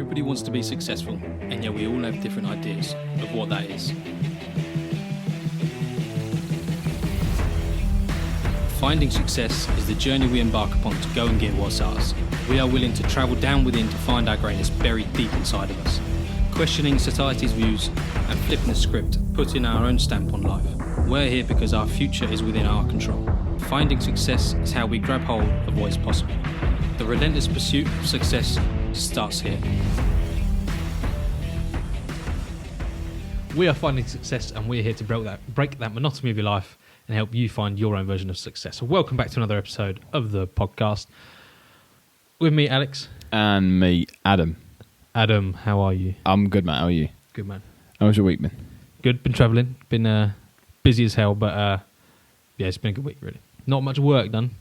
Everybody wants to be successful, and yet we all have different ideas of what that is. Finding success is the journey we embark upon to go and get what's ours. We are willing to travel down within to find our greatness buried deep inside of us, questioning society's views and flipping the script, putting our own stamp on life. We're here because our future is within our control. Finding success is how we grab hold of what is possible. The relentless pursuit of success starts here. We are finding success, and we're here to break that monotony of your life and help you find your own version of success. So welcome back to another episode of the podcast. With me, Alex. And me, Adam. Adam, how are you? I'm good, mate. How are you? Good, man. How's your week been? Good. Been travelling. Been busy as hell, but yeah, it's been a good week, really. Not much work done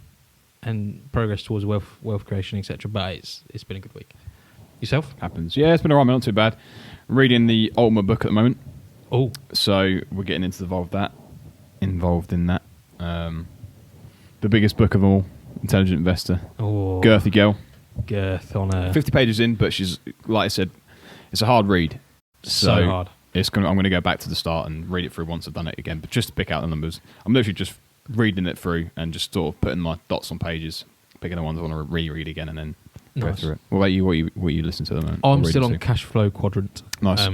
and progress towards wealth creation, etc. But it's been a good week. Yourself? Happens. Yeah, it's been alright, not too bad. Reading the ultimate book at the moment. Oh. So we're getting involved in that. The biggest book of all, Intelligent Investor. Oh. Girthy girl. Girth on a 50 pages in, but she's, like I said, it's a hard read. So hard. I'm going to go back to the start and read it through once I've done it again, but just to pick out the numbers. I'm literally just reading it through and just sort of putting my dots on pages, picking the ones I want to reread again and then go through it. What about you? What are you listening to at the moment? I'm still on Cash Flow Quadrant. Nice.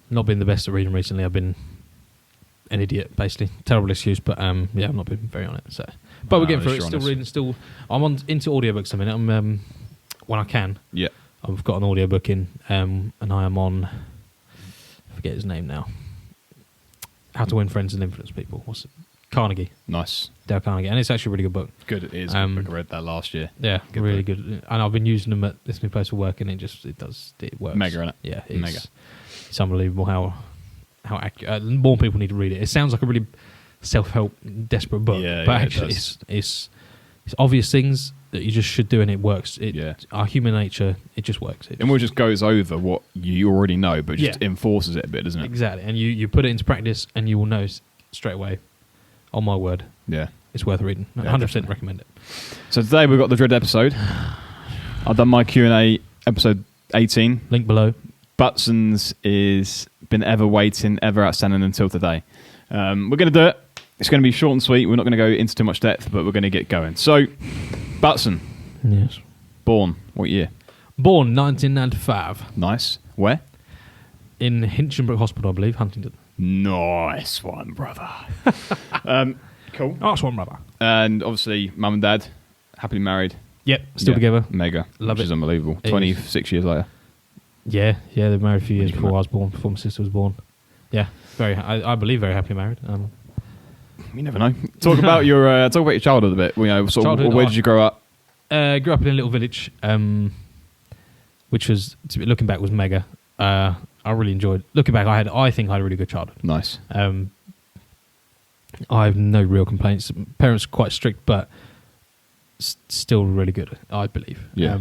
Not been the best at reading recently. I've been an idiot, basically. Terrible excuse, but yeah, I've not been very on it. So, but we're getting through it. Still reading. I'm into audiobooks a minute. I'm when I can. Yeah. I've got an audiobook in, and I am on. I forget his name now. How to Win Friends and Influence People. What's it? Carnegie. Nice. Dale Carnegie, and it's actually a really good book. Good, it is. I read that last year. Yeah, really good. And I've been using them at this new place for work, and it works. Mega, innit? Yeah, mega. It's unbelievable how accurate. More people need to read it. It sounds like a really self-help, desperate book, but actually, it's obvious things that you just should do, and it works. Our human nature, it just works. And it just goes over what you already know, but just enforces it a bit, doesn't it? Exactly, and you put it into practice, and you will know straight away. On my word. Yeah. It's worth reading. 100% recommend it. So today we've got the Dread episode. I've done my QnA episode 18. Link below. Butson's is been ever waiting, ever outstanding until today. We're going to do it. It's going to be short and sweet. We're not going to go into too much depth, but we're going to get going. So, Butson. Yes. Born, what year? Born 1995. Nice. Where? In Hinchinbrook Hospital, I believe, Huntingdon. Nice one, brother. Cool. Nice one, brother. And obviously, mum and dad, happily married. Yep, still together. Mega. Love which is unbelievable. 26 years later. Yeah, they were married a few years before I was born, before my sister was born. Yeah, I believe very happily married. You never know. Talk about your childhood a bit. You know, where did you grow up? Grew up in a little village, which was, looking back, was mega. I really enjoyed. Looking back, I think I had a really good childhood. Nice. I have no real complaints. Parents were quite strict, but still really good, I believe. Yeah.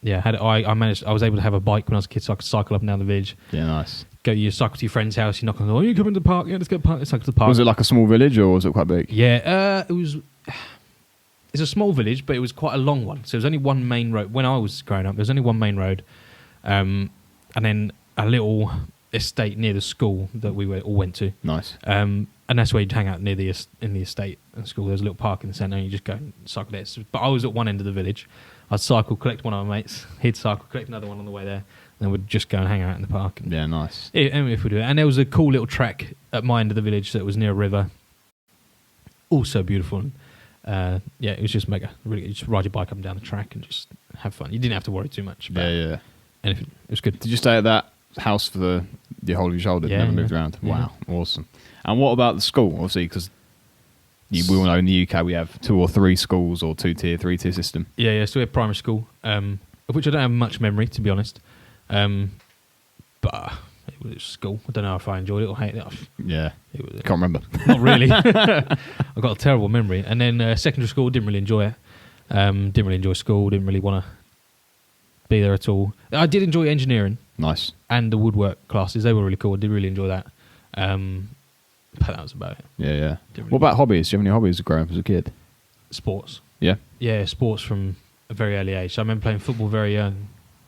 I was able to have a bike when I was a kid, so I could cycle up and down the village. Yeah, nice. You cycle to your friend's house, you knock on the door, you come into the park, yeah, let's go cycle to the park. Was it like a small village or was it quite big? Yeah, it's a small village, but it was quite a long one. So there was only one main road. When I was growing up, there was only one main road. And then a little estate near the school that we all went to. Nice. And that's where you'd hang out in the estate and school. There's a little park in the centre, and you just go and cycle there. But I was at one end of the village. I'd cycle, collect one of my mates. He'd cycle, collect another one on the way there. And then we'd just go and hang out in the park. Yeah, nice. If we do it. And there was a cool little track at my end of the village that was near a river. Also beautiful. And, it was just mega. Really, you just ride your bike up and down the track and just have fun. You didn't have to worry too much about anything. It was good. Did you stay at that house for the whole of your childhood? Never moved around? Yeah. Wow, awesome. And what about the school? Obviously, because we all know in the UK we have 2 or 3 schools or 2-tier, 3-tier system. Yeah. So we have primary school, of which I don't have much memory, to be honest. But it was school. I don't know if I enjoyed it or hated it. Yeah, can't remember. Not really. I've got a terrible memory. And then secondary school, didn't really enjoy it. Didn't really enjoy school. Didn't really want to be there at all. I did enjoy engineering. Nice. And the woodwork classes. They were really cool. I did really enjoy that. But that was about it. Yeah. What about hobbies? Do you have any hobbies growing up as a kid? Sports. Yeah? Yeah, sports from a very early age. So I remember playing football very young.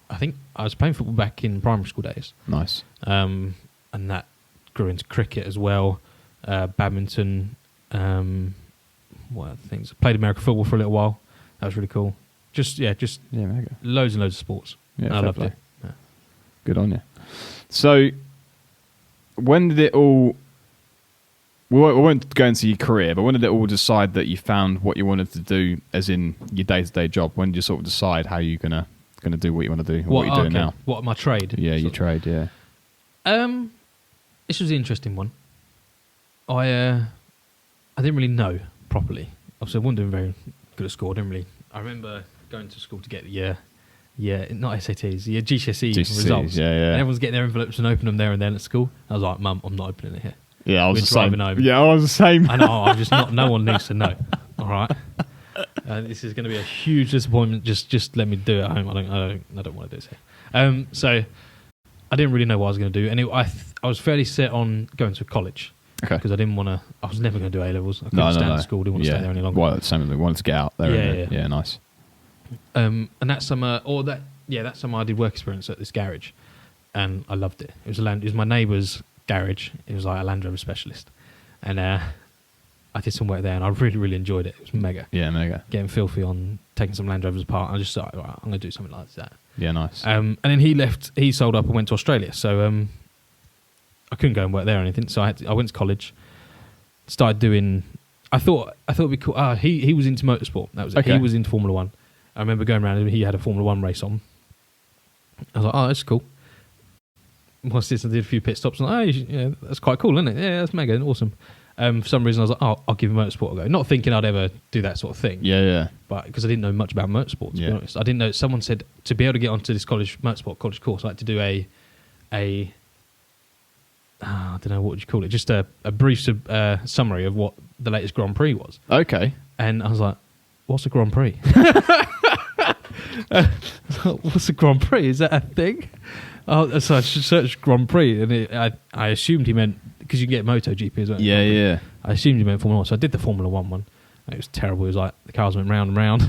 I think I was playing football back in primary school days. Nice. And that grew into cricket as well, badminton, what other things? Played American football for a little while. That was really cool. Just mega. loads and loads of sports. Yeah, And I fair loved play. it. Yeah. Good on you. So, when did it all? We won't go into your career, but when did it all decide that you found what you wanted to do, as in your day-to-day job? When did you sort of decide how you're gonna do what you want to do, what you're doing now? What, my trade? Yeah, your trade. Yeah. This was an interesting one. I didn't really know properly. Obviously, I wasn't doing very good at school. I remember going to school to get not SATs, GCSE results. Yeah. And everyone's getting their envelopes and opening them there and then at school. I was like, Mum, I'm not opening it here. Yeah, I was We're the same. driving home. Yeah, I was the same. I know. I'm just not. No one needs to know. All right. This is going to be a huge disappointment. Just let me do it at home. I don't want to do this here. So I didn't really know what I was going to do, and I was fairly set on going to college. Okay. Because I didn't want to. I was never going to do A levels. I couldn't stand at school. Didn't want to stay there any longer. Well, same as we wanted to get out there. Yeah, nice. And that summer, that summer I did work experience at this garage, and I loved it. It was my neighbour's garage. It was like a Land Rover specialist, and I did some work there, and I really, really enjoyed it. It was mega. Yeah, mega. Getting filthy on taking some Land Rovers apart. I just thought, right, I'm going to do something like that. Yeah, nice. And then he left. He sold up and went to Australia. So I couldn't go and work there or anything. So I went to college. Started doing. I thought it'd be cool. He was into motorsport. That was it. Okay. He was into Formula One. I remember going around and he had a Formula One race on. I was like, oh, that's cool. What's this? I did a few pit stops. And yeah, that's quite cool, isn't it? Yeah, that's mega awesome. For some reason, I was like, oh, I'll give motorsport a go. Not thinking I'd ever do that sort of thing. Yeah. But because I didn't know much about motorsport, to be honest. I didn't know. Someone said to be able to get onto this motorsport college course, I had to do I don't know, what would you call it? Just a brief summary of what the latest Grand Prix was. Okay. And I was like, what's a Grand Prix? What's a Grand Prix? Is that a thing? So I searched Grand Prix, and I assumed he meant, because you can get MotoGP as well. Yeah. I assumed he meant Formula 1, so I did the Formula 1 one. And it was terrible. It was like the cars went round and round.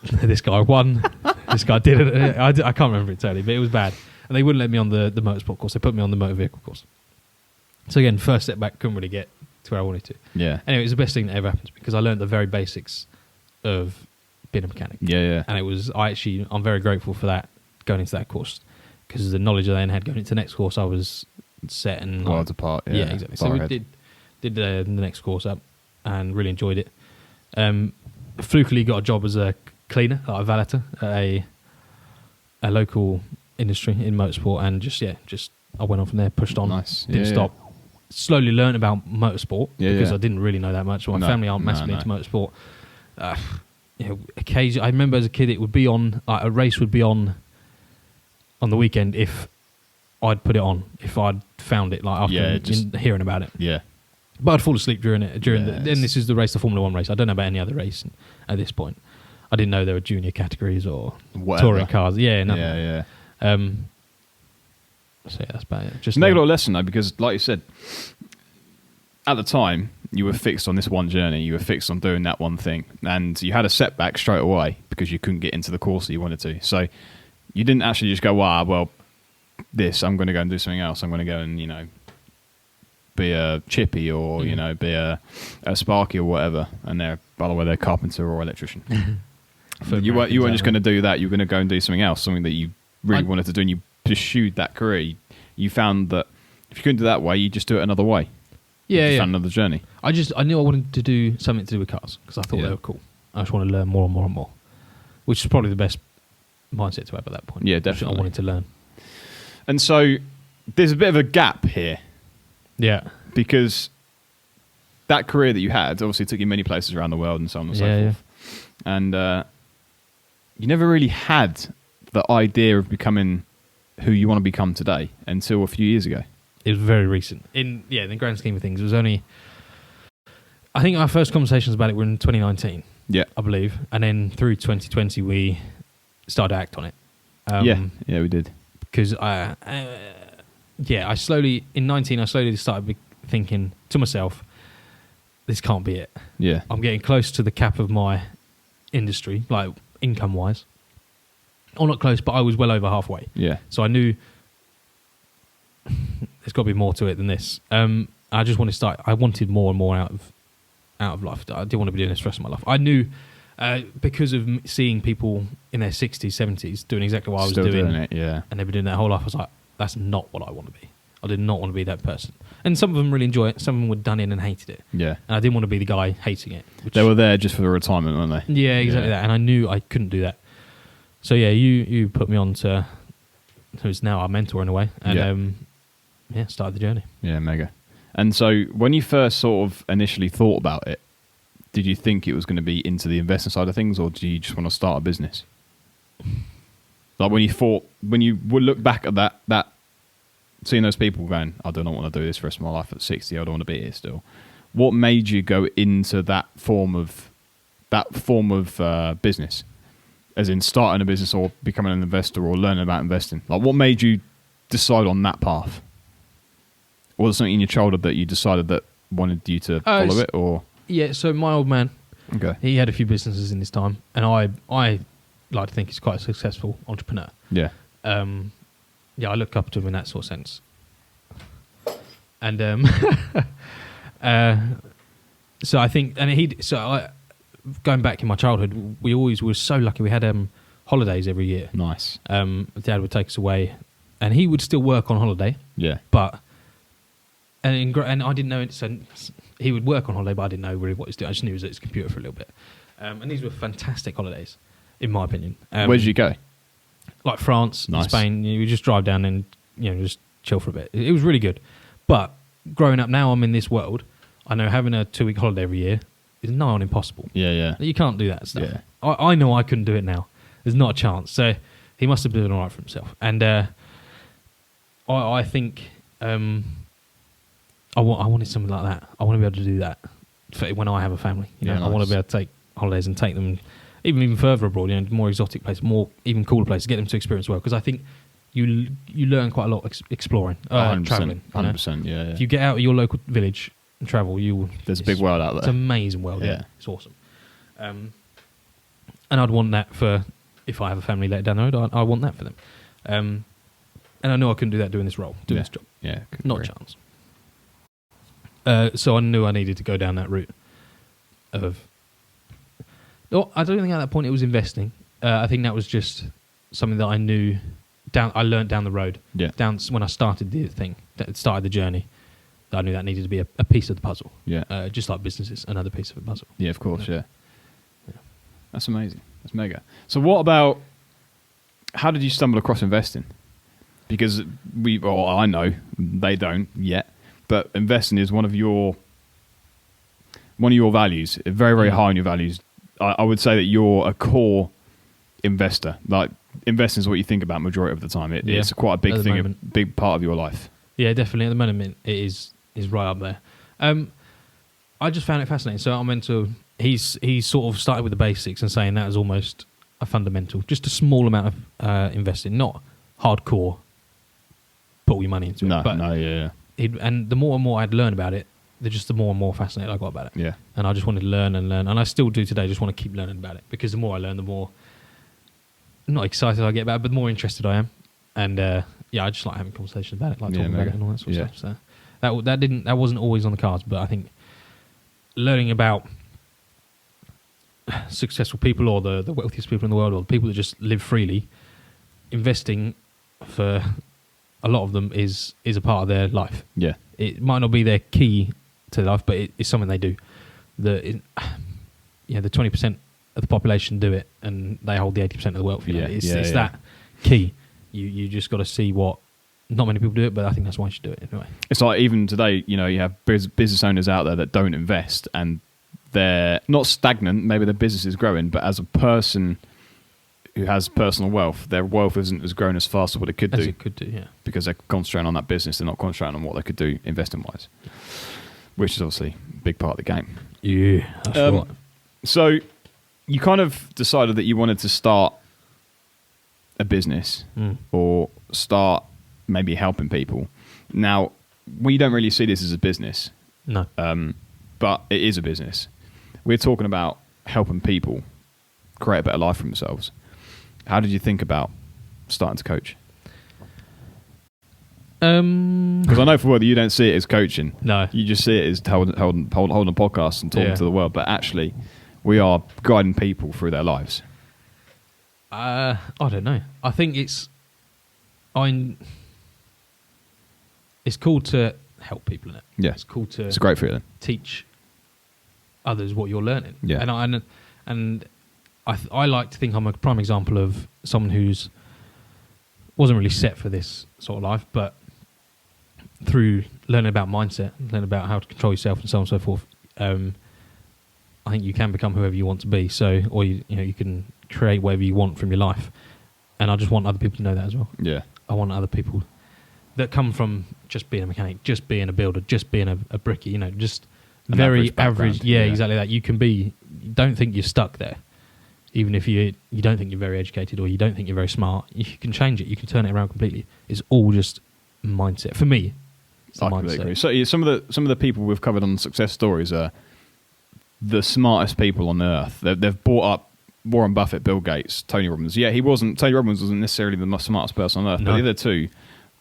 This guy won. This guy didn't. I can't remember it totally, but it was bad. And they wouldn't let me on the motorsport course. They put me on the motor vehicle course. So again, first step back, couldn't really get to where I wanted to. Yeah. Anyway, it was the best thing that ever happened to me, because I learned the very basics of being a mechanic. Yeah. And I'm very grateful for that, going into that course, because the knowledge I then had going into the next course, I was set and worlds apart. Yeah, exactly. So we did the next course up and really enjoyed it. Flukily got a job as a cleaner, like a valeter, at a local industry in motorsport, and just I went on from there, pushed on, Nice. didn't stop. Slowly learned about motorsport because yeah. I didn't really know that much. My family aren't massively into motorsport. Occasionally, I remember as a kid, it would be on, like a race would be on the weekend if I'd put it on, if I'd found it, like after hearing about it. Yeah. But I'd fall asleep during then this is the race, the Formula 1 race. I don't know about any other race at this point. I didn't know there were junior categories or touring cars. Yeah, nothing. Yeah. So that's about it. Just mega little lesson though, because like you said, at the time you were fixed on this one journey. You were fixed on doing that one thing, and you had a setback straight away because you couldn't get into the course that you wanted to. So you didn't actually just go, "Wow, well, I'm going to go and do something else. I'm going to go and be a chippy or be a sparky or whatever." And by the way, they're carpenter or electrician. You weren't just going to do that. You were going to go and do something else, something that you really wanted to do, and you pursued that career. You found that if you couldn't do that way, you just do it another way. You found another journey. I knew I wanted to do something to do with cars because I thought they were cool. I just wanted to learn more and more and more, which is probably the best mindset to have at that point. Yeah, definitely. I wanted to learn. And so there's a bit of a gap here. Yeah. Because that career that you had obviously took you many places around the world and so on and so forth. Yeah. And you never really had the idea of becoming who you want to become today until a few years ago. It was very recent. In the grand scheme of things, it was only... I think our first conversations about it were in 2019. Yeah. I believe. And then through 2020, we started to act on it. We did. Because in 19, I slowly started thinking to myself, this can't be it. Yeah. I'm getting close to the cap of my industry, like income-wise. or not close, but I was well over halfway. Yeah. So I knew there's got to be more to it than this. I just wanted to start. I wanted more and more out of life. I didn't want to be doing this for the rest of my life. I knew because of seeing people in their 60s, 70s doing exactly what I was doing it, yeah, and they've been doing that whole life. I was like, that's not what I want to be. I did not want to be that person. And some of them really enjoy it. Some of them were done in and hated it. Yeah. And I didn't want to be the guy hating it. They were there just for the retirement, weren't they? Yeah, exactly that. And I knew I couldn't do that. So yeah, you put me on to who's now our mentor in a way. And started the journey. Yeah, mega. And so when you first sort of initially thought about it, did you think it was going to be into the investment side of things, or do you just want to start a business? Like when you would look back at that seeing those people going, I do not want to do this for the rest of my life at 60, I don't want to be here still. What made you go into that form of business? As in starting a business or becoming an investor or learning about investing? Like, what made you decide on that path? Or was there something in your childhood that you decided that wanted you to follow it? Or yeah, so my old man, okay, he had a few businesses in his time, and I like to think he's quite a successful entrepreneur. Yeah. I look up to him in that sort of sense. And so I think, going back in my childhood, we always were so lucky. We had holidays every year. Nice. Dad would take us away, and he would still work on holiday. Yeah. But and I didn't know it. So he would work on holiday, but I didn't know really what he was doing. I just knew he was at his computer for a little bit. And these were fantastic holidays, in my opinion. Where did you go? Like France, nice. Spain. You just drive down and just chill for a bit. It was really good. But growing up now, I'm in this world. I know having a 2-week holiday every year is nigh on impossible. Yeah, yeah. You can't do that stuff. Yeah. I know I couldn't do it now. There's not a chance. So he must have been doing all right for himself. And I think I wanted something like that. I want to be able to do that for when I have a family. Nice. I want to be able to take holidays and take them even further abroad, more exotic places, more even cooler places, get them to experience the world. Because I think you learn quite a lot exploring, 100%, traveling. 100%, yeah. If you get out of your local village and travel, there's a big world out there. It's an amazing world. Yeah. It's awesome. And I'd want that for if I have a family later down the road. I want that for them. And I know I couldn't do that doing this role, doing this job. Yeah, not a chance. So I knew I needed to go down that route of. No, I don't think at that point it was investing. I think that was just something that I knew. I learned down the road. Yeah. Down when I started the thing, that started the journey. I knew that needed to be a piece of the puzzle. Yeah. Just like business is another piece of the puzzle. Yeah, of course. Yeah. That's amazing. That's mega. So, what about? How did you stumble across investing? Because I know they don't yet, but investing is one of your values. Very, very high on your values. I would say that you're a core investor. Like, investing is what you think about majority of the time. It's quite a big thing, a big part of your life. Yeah, definitely. At the moment, it is right up there. I just found it fascinating. So I'm into. He's sort of started with the basics and saying that is almost a fundamental, just a small amount of investing, not hardcore. Put all your money into it. Yeah. And the more and more I'd learn about it, the more and more fascinated I got about it. Yeah. And I just wanted to learn, and I still do today. Just want to keep learning about it because the more I learn, the more not excited I get about it, but the more interested I am. And I just like having conversations about it, like talking about it and all that sort of stuff. So that wasn't always on the cards, but I think learning about successful people or the wealthiest people in the world or the people that just live freely, investing for a lot of them is a part of their life. Yeah. It might not be their key to life, but it's something they do. The 20% of the population do it, and they hold the 80% of the wealth. It's that key. You just got to see what. Not many people do it, but I think that's why you should do it anyway. It's like even today, you have business owners out there that don't invest, and they're not stagnant. Maybe their business is growing, but as a person who has personal wealth, their wealth isn't as grown as fast as what it could do. As it could do, yeah. Because they're concentrating on that business, they're not concentrating on what they could do investing-wise, which is obviously a big part of the game. Yeah, that's right. So you kind of decided that you wanted to start a business or start maybe helping people. Now, we don't really see this as a business. No. But it is a business. We're talking about helping people create a better life for themselves. How did you think about starting to coach? Because I know for what you don't see it as coaching. No. You just see it as holding a podcast and talking to the world. But actually, we are guiding people through their lives. I don't know. I think it's cool to help people in it. Yeah. It's cool to. It's a great feeling. Teach others what you're learning. Yeah. And I like to think I'm a prime example of someone who's wasn't really set for this sort of life, but through learning about mindset, learning about how to control yourself and so on and so forth, I think you can become whoever you want to be. So, or you can create whatever you want from your life. And I just want other people to know that as well. Yeah. I want other people that come from just being a mechanic, just being a builder, just being a brickie, just An very average average. Yeah, yeah, exactly that. You can be, don't think you're stuck there. Even if you don't think you're very educated or you don't think you're very smart, you can change it. You can turn it around completely. It's all just mindset. For me, it's I completely agree. So some of the people we've covered on Success Stories are the smartest people on earth. They've brought up Warren Buffett, Bill Gates, Tony Robbins. Yeah, Tony Robbins wasn't necessarily the most smartest person on earth, but the other two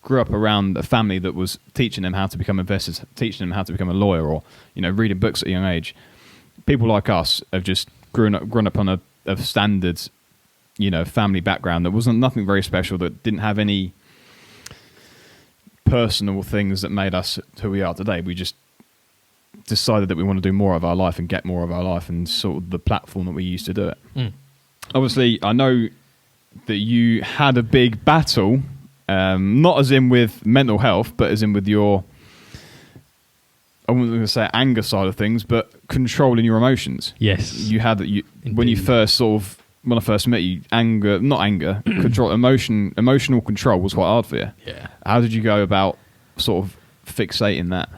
grew up around a family that was teaching them how to become investors, teaching them how to become a lawyer, or reading books at a young age. People like us have just grown up on a standard, family background that wasn't nothing very special, that didn't have any personal things that made us who we are today. We just decided that we want to do more of our life and get more of our life, and sort of the platform that we used to do it. Obviously, I know that you had a big battle, not as in with mental health, but as in with your, I wasn't going to say anger side of things, but controlling your emotions. Yes. You had that when I first met you, emotional control was quite hard for you. Yeah. How did you go about sort of fixating that?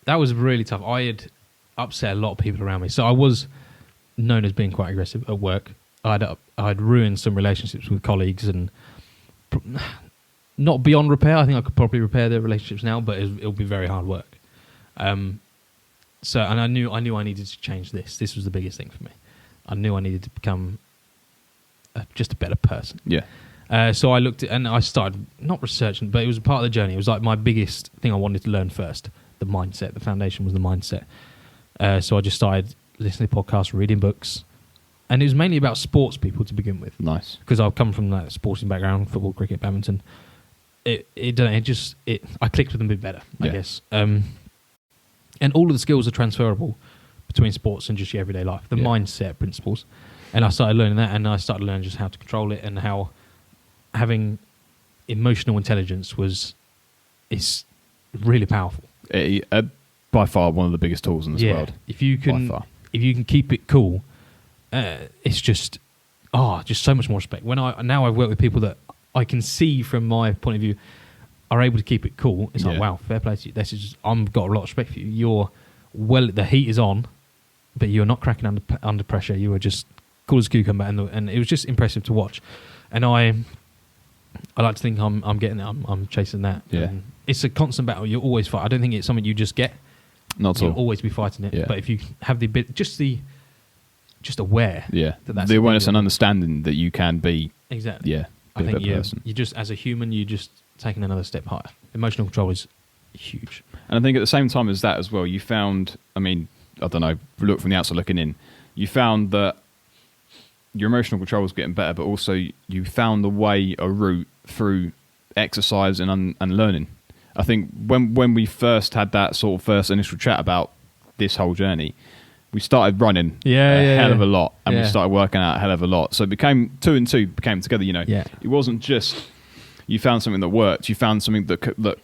That was really tough. I had upset a lot of people around me. So I was known as being quite aggressive at work. I'd ruined some relationships with colleagues, and not beyond repair. I think I could probably repair their relationships now, but it'll be very hard work. So, and I knew I needed to change this. This was the biggest thing for me. I knew I needed to become just a better person. Yeah. So I looked at, and I started not researching, but it was a part of the journey. It was like my biggest thing I wanted to learn first. The mindset. The foundation was the mindset. So I just started listening to podcasts, reading books, and it was mainly about sports people to begin with. Nice. Because I've come from that sporting background: football, cricket, badminton. I clicked with them a bit better, I guess. And all of the skills are transferable between sports and just your everyday life. The mindset principles, and I started learning that, and I started learning just how to control it, and how having emotional intelligence is really powerful. By far one of the biggest tools in this world. If you can keep it cool, it's just so much more respect. Now I've worked with people that I can see from my point of view are able to keep it cool. It's like, wow, fair play to you. I've got a lot of respect for you. The heat is on, but you're not cracking under pressure. You were just cool as a cucumber, and it was just impressive to watch. And I like to think I'm getting it. I'm chasing that. Yeah. And it's a constant battle. You always fight. I don't think it's something you just get. Not at all. You'll always be fighting it. Yeah. But if you have the bit, just aware. Yeah. That's the awareness and understanding that you can be. Exactly. Yeah. I think you just as a human, you just taking another step higher. Emotional control is huge. And I think at the same time as that as well, you found, I don't know, look from the outside looking in, you found that your emotional control was getting better, but also you found a route through exercise and learning. I think when we first had that sort of first initial chat about this whole journey, we started running a hell of a lot, and we started working out a hell of a lot. So it became two and two became together. It wasn't just you found something that worked. You found something that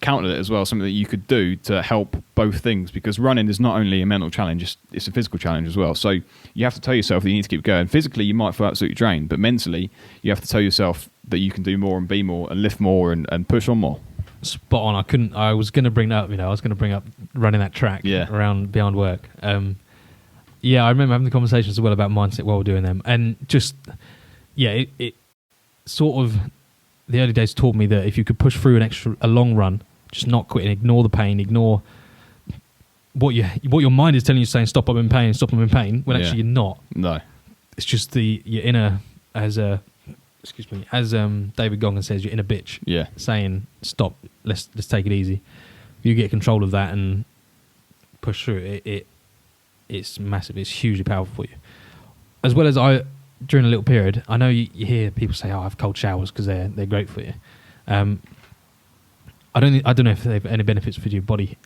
countered it as well, something that you could do to help both things. Because running is not only a mental challenge; it's a physical challenge as well. So you have to tell yourself that you need to keep going. Physically, you might feel absolutely drained, but mentally, you have to tell yourself that you can do more and be more and lift more and push on more. Spot on. I was going to bring that up. I was going to bring up running that track around beyond work. I remember having the conversations as well about mindset while we're doing them, and just it sort of the early days taught me that if you could push through a long run, just not quit and ignore the pain, ignore what your mind is telling you, saying stop, I'm in pain, when actually you're not. No, it's just your inner as David Goggins says, you're in a bitch. Yeah. Saying stop, let's take it easy. If you get control of that and push through it, it's massive. It's hugely powerful for you. As well as during a little period, I know you hear people say, "Oh, I have cold showers because they're great for you." I don't know if they have any benefits for your body,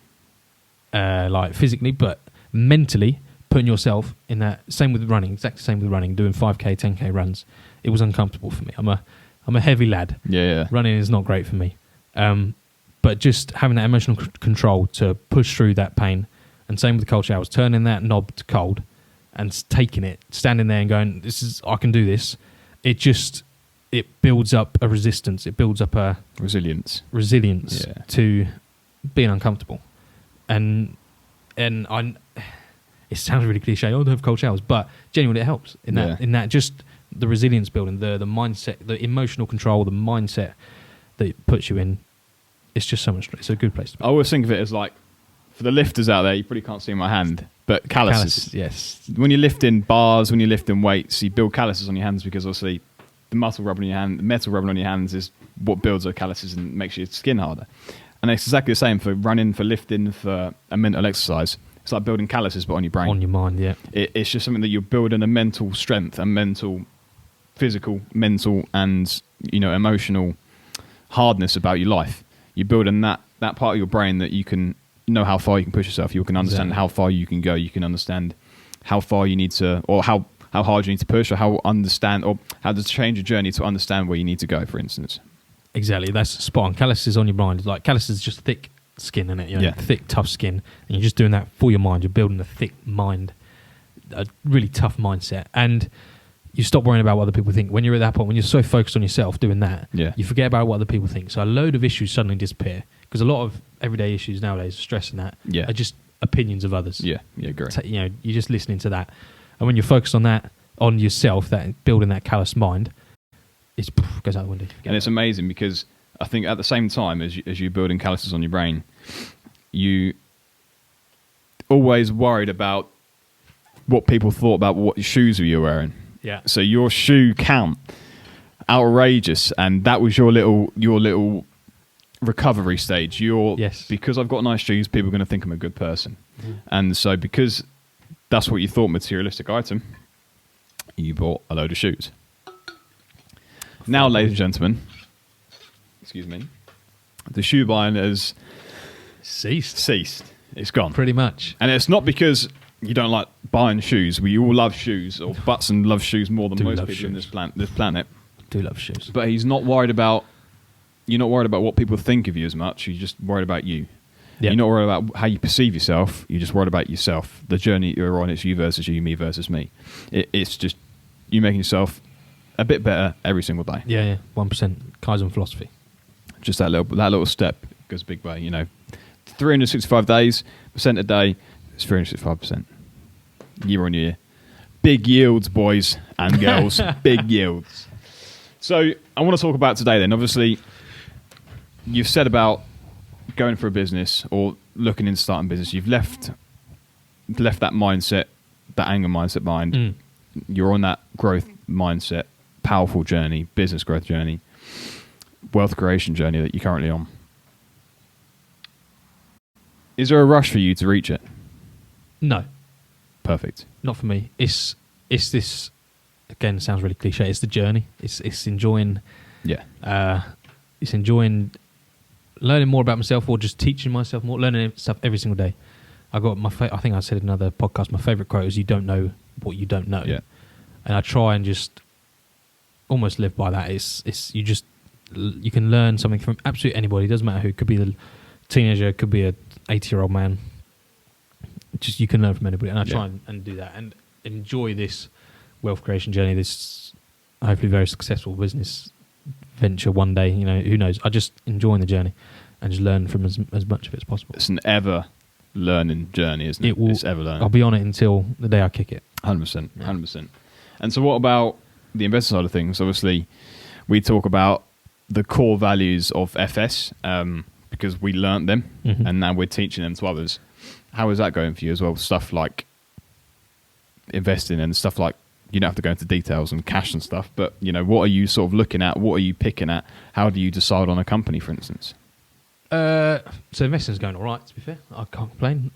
like physically, but mentally, putting yourself in that. Same with running, exactly same with running. Doing 5k, 10k runs, it was uncomfortable for me. I'm a heavy lad. Yeah. Running is not great for me. But just having that emotional control to push through that pain, and same with the cold showers, turning that knob to cold and taking it, standing there and going, I can do this. It builds up a resistance. It builds up a resilience to being uncomfortable. And it sounds really cliche. Oh, don't have cold showers, but genuinely it helps in that just the resilience building, the mindset, the emotional control, the mindset that it puts you in. It's just so much. It's a good place to be. I always think of it as like, for the lifters out there, you probably can't see my hand, but calluses. Yes. When you're lifting bars, when you're lifting weights, you build calluses on your hands because obviously the muscle rubbing on your hand, the metal rubbing on your hands is what builds those calluses and makes your skin harder. And it's exactly the same for running, for lifting, for a mental exercise. It's like building calluses, but on your brain. On your mind, yeah. It's just something that you're building a mental strength, a mental, physical, mental, and emotional hardness about your life. You're building that part of your brain that you can know how far you can push yourself. You can understand how far you can go. You can understand how far you need to, or how hard you need to push, or how to change your journey to understand where you need to go, for instance. Exactly, that's spot on. Calluses on your mind. Like calluses is just thick skin, isn't it? Thick, tough skin. And you're just doing that for your mind. You're building a thick mind, a really tough mindset. And you stop worrying about what other people think. When you're at that point, when you're so focused on yourself doing that, you forget about what other people think. So a load of issues suddenly disappear. Because a lot of everyday issues nowadays, stress and that, are just opinions of others. Yeah, great. You're just listening to that. And when you're focused on that, on yourself, that building that callous mind, it goes out the window. And it's amazing because I think at the same time as you're building calluses on your brain, you always worried about what people thought about what shoes you were wearing. Yeah. So your shoe count, outrageous, and that was your little recovery stage. Because I've got nice shoes, people are going to think I'm a good person. And so because that's what you thought, materialistic item, you bought a load of shoes. Now, ladies and gentlemen, excuse me, the shoe buying has ceased. It's gone. Pretty much. And it's not because you don't like buying shoes. We all love shoes, or Butson loves shoes more than most people in this planet. Do love shoes. But you're not worried about what people think of you as much. You're just worried about you. Yep. You're not worried about how you perceive yourself. You're just worried about yourself. The journey you're on, it's you versus you, me versus me. It's just you making yourself a bit better every single day. Yeah. 1%. Kaizen philosophy. Just that little step goes a big way. 365 days, percent a day, it's 365%. Year on year. Big yields, boys and girls. Big yields. So I want to talk about today then. Obviously, you've said about going for a business or looking into starting a business. You've left that mindset, that anger mindset behind. You're on that growth mindset, powerful journey, business growth journey, wealth creation journey that you're currently on. Is there a rush for you to reach it? No. Perfect. Not for me. It's this, again, it sounds really cliche. It's the journey. It's enjoying. Yeah. It's enjoying learning more about myself, or just teaching myself more, learning stuff every single day. I got I think I said in another podcast, my favorite quote is, "You don't know what you don't know." Yeah. And I try and just almost live by that. You can learn something from absolutely anybody. It doesn't matter who. It could be the teenager, it could be a 80-year-old man. Just you can learn from anybody, and I try and do that and enjoy this wealth creation journey. This hopefully very successful business venture one day. Who knows? I just enjoy the journey and just learn from as much of it as possible. It's an ever learning journey, isn't it? It's ever learning. I'll be on it until the day I kick it. 100%. 100%. And so, what about the investor side of things? Obviously, we talk about the core values of FS because we learnt them, and now we're teaching them to others. How is that going for you as well? Stuff like investing and stuff like you don't have to go into details and cash and stuff, but what are you sort of looking at? What are you picking at? How do you decide on a company, for instance? So investing's going all right. To be fair, I can't complain.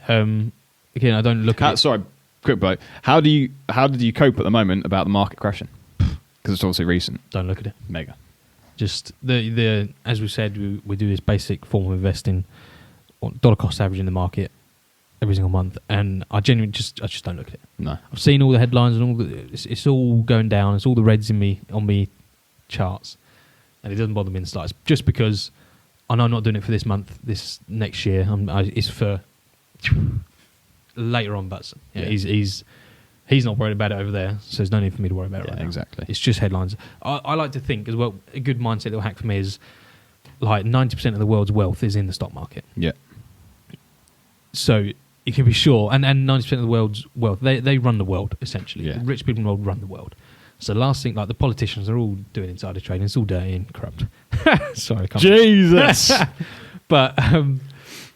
Again, I don't look at it. Sorry, quick bloke. How did you cope at the moment about the market crashing? Because it's obviously recent. Don't look at it. Mega. Just the as we said, we do this basic form of investing, dollar cost average in the market every single month, and I genuinely just don't look at it. No, I've seen all the headlines and all it's all going down. It's all the reds on me charts, and it doesn't bother me in the slightest. Just because I know I'm not doing it for this month, this next year. It's for later on. But yeah. He's not worried about it over there, so there's no need for me to worry about it right now. Exactly. It's just headlines. I like to think as well. A good mindset little hack for me is like 90% of the world's wealth is in the stock market. Yeah. So you can be sure, and 90% of the world's wealth, they run the world, essentially. Yeah. Rich people in the world run the world. So the last thing, like the politicians are all doing insider trading. It's all dirty and corrupt. Sorry, I can't. Jesus! But,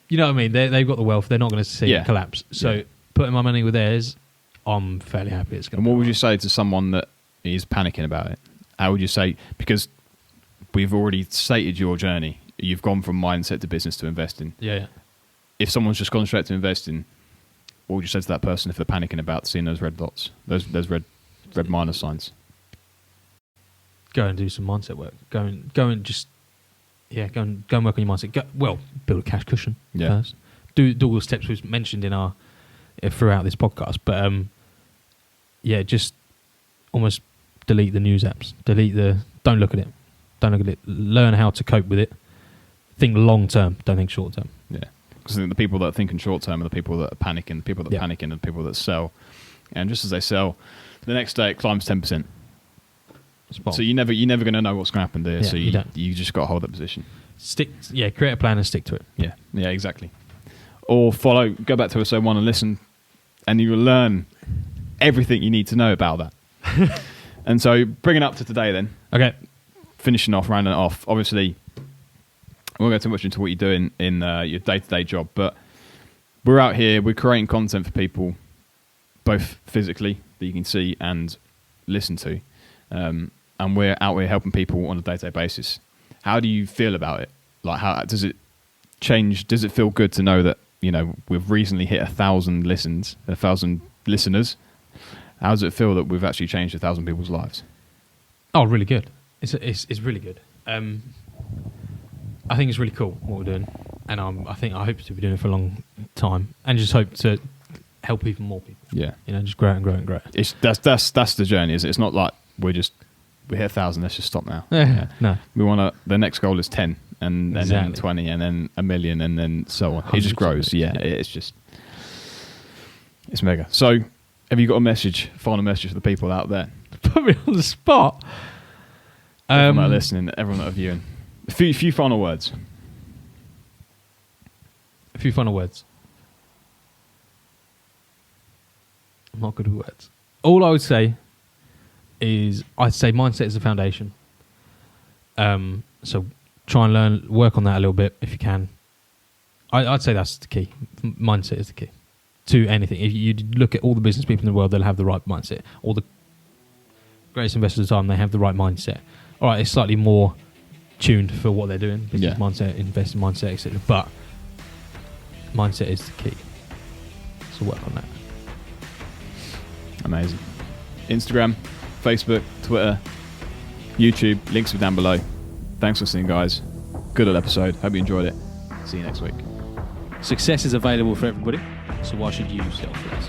you know what I mean? They've got the wealth. They're not going to see it collapse. So putting my money with theirs, I'm fairly happy it's going to And what would you say to someone that is panicking about it? How would you say, because we've already stated your journey. You've gone from mindset to business to investing. Yeah. If someone's just gone straight to investing, what would you say to that person if they're panicking about seeing those red dots, those red minus signs? Go and do some mindset work. Go and work on your mindset. Build a cash cushion first. Do all the steps we've mentioned in our throughout this podcast. But just almost delete the news apps. Don't look at it. Don't look at it. Learn how to cope with it. Think long term. Don't think short term. Yeah. Because I think the people that are thinking short term are the people that are panicking. The people that are panicking are the people that sell. And just as they sell, the next day it climbs 10%. So you're never going to know what's going to happen there. Yeah, so you just got to hold that position. Create a plan and stick to it. Yeah, exactly. Or go back to episode 1 and listen, and you will learn everything you need to know about that. And so bringing it up to today then. Okay. Finishing off, rounding it off. Obviously, I won't go too much into what you're doing in your day-to-day job, but we're out here, we're creating content for people, both physically that you can see and listen to, and we're out here helping people on a day-to-day basis. How do you feel about it? Like, how does it change? Does it feel good to know that we've recently hit 1,000 listens, 1,000 listeners? How does it feel that we've actually changed 1,000 people's lives? Oh, really good. It's really good. I think it's really cool what we're doing, and I hope to be doing it for a long time, and just hope to help even more people. Yeah, just grow and grow and grow. That's the journey, is it? It's not like we hit 1,000. Let's just stop now. No, we want to. The next goal is 10, and then 20, and then 1 million, and then so on. It just grows. Yeah, it's mega. So, have you got a final message for the people out there? Put me on the spot. Everyone that are listening, everyone that are viewing. A few final words. I'm not good with words. All I would say is, mindset is the foundation. So try and work on that a little bit if you can. I'd say that's the key. Mindset is the key to anything. If you look at all the business people in the world, they'll have the right mindset. All the greatest investors of the time, they have the right mindset. All right, it's slightly more tuned for what they're doing, business mindset, investing mindset, etc. But mindset is the key. So work on that. Amazing. Instagram, Facebook, Twitter, YouTube, links are down below. Thanks for listening, guys. Good little episode. Hope you enjoyed it. See you next week. Success is available for everybody, so why should you settle for less?